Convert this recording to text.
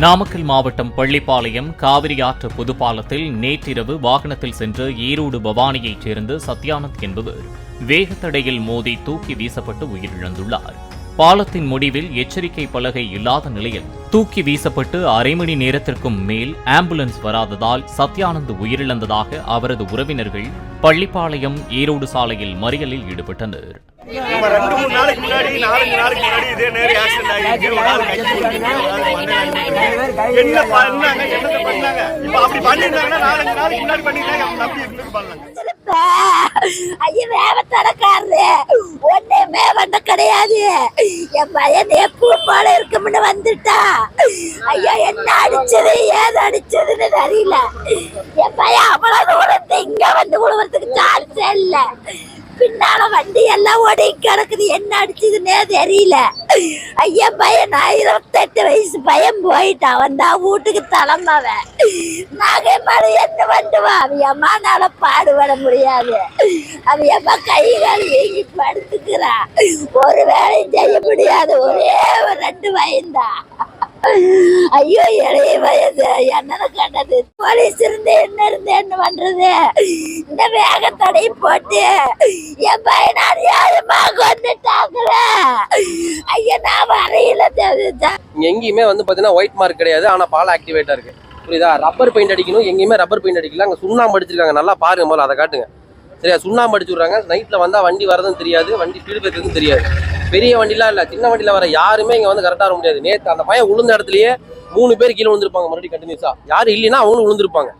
நாமக்கல் மாவட்டம் பள்ளிப்பாளையம் காவிரி ஆற்று புதுப்பாலத்தில் நேற்றிரவு வாகனத்தில் சென்ற ஈரோடு பவானியைச் சேர்ந்த சத்யானந்த் என்பவர் வேகத்தடையில் மோதி தூக்கி வீசப்பட்டு உயிரிழந்துள்ளார். பாலத்தின் முடிவில் எச்சரிக்கை பலகை இல்லாத நிலையில் தூக்கி வீசப்பட்டு அரை மணி நேரத்திற்கும் மேல் ஆம்புலன்ஸ் வராததால் சத்யானந்த் உயிரிழந்ததாக அவரது உறவினர்கள் பள்ளிப்பாளையம் ஈரோடு சாலையில் மறியலில் ஈடுபட்டனர். 2-3 நாளைக்கு முன்னாடி 4 நாளைக்கு முன்னாடி இதே நேரம் ஆக்சிடென்ட் ஆகிருக்கு. ஒரு ஆள் என்ன பண்ணாங்க, என்ன பண்ணாங்க? இப்ப அப்படி பண்ணிருந்தாங்கன்னா 4 நாளைக்கு முன்னாடி பண்ணிருந்தாங்க, அவங்க நம்பி இருந்து பண்ணாங்க. ஐயா வேவத்தடக்காரரு ஒன்னே வந்த கிடையாது. என் பையன் எப்பவும் போல இருக்கும்னு வந்துட்டா. ஐயா என்ன அடிச்சது ஏது அடிச்சதுன்னு தெரியல. என் பையன் அவ்வளவு தூரத்தை இங்க வந்து விழுவதுக்கு சான்ஸே இல்ல. பின்னால வண்டி எல்லாம் ஓடி கிடக்குது, என்ன அடிச்சதுன்னே தெரியல. ஐயா பையன் 28 வயசு பையன் போயிட்டான். வந்தா வீட்டுக்கு தலைமாவன் நகை மாதிரி என்ன பண்ணுவான். அவன் அம்மானால பாடுபட முடியாது. அவன் அம்மா கை கால் வீங்கி படுத்துக்கிறான். ஒரு வேலையும் செய்ய முடியாது. ஒரே ஒரு 2 வயதுதான். ஐயோ இளைய வயது என்ன கண்டது. போலீஸ் இருந்து என்ன பண்றது? இந்த வேக தடை போட்டு என் பையன் அறியாதமா கொண்டுட்டாங்கள. ஐயா நான் வரையில எங்கேயுமே வந்து பாத்தீங்கன்னா ஒயிட் மார்க் கிடையாது. ஆனா பால் ஆக்டிவேட்டா இருக்கு. புரியுதா? ரப்பர் பெயிண்ட் அடிக்கணும். எங்கேயுமே ரப்பர் பெயிண்ட் அடிக்கல. அங்க சுண்ணாம்பு அடிச்சிருக்காங்க. நல்லா பாருங்க, முதல்ல அதை காட்டுங்க. சரியா? சுண்ணாம்பு அடிச்சு விடுறாங்க. நைட்ல வந்தா வண்டி வரதும் தெரியாது, வண்டி ஸ்பீடு பேசுறதும் தெரியாது. பெரிய வண்டிலாம் இல்ல, சின்ன வண்டியில வர யாருமே இங்க வந்து கரெக்டா வர முடியாது. நேற்று அந்த பையன் விழுந்த இடத்துலயே 3 பேர் கீழே விழுந்திருப்பாங்க. மறுபடியும் கண்டினியூஸா யாரும் இல்லைன்னா அவங்களும் விழுந்திருப்பாங்க.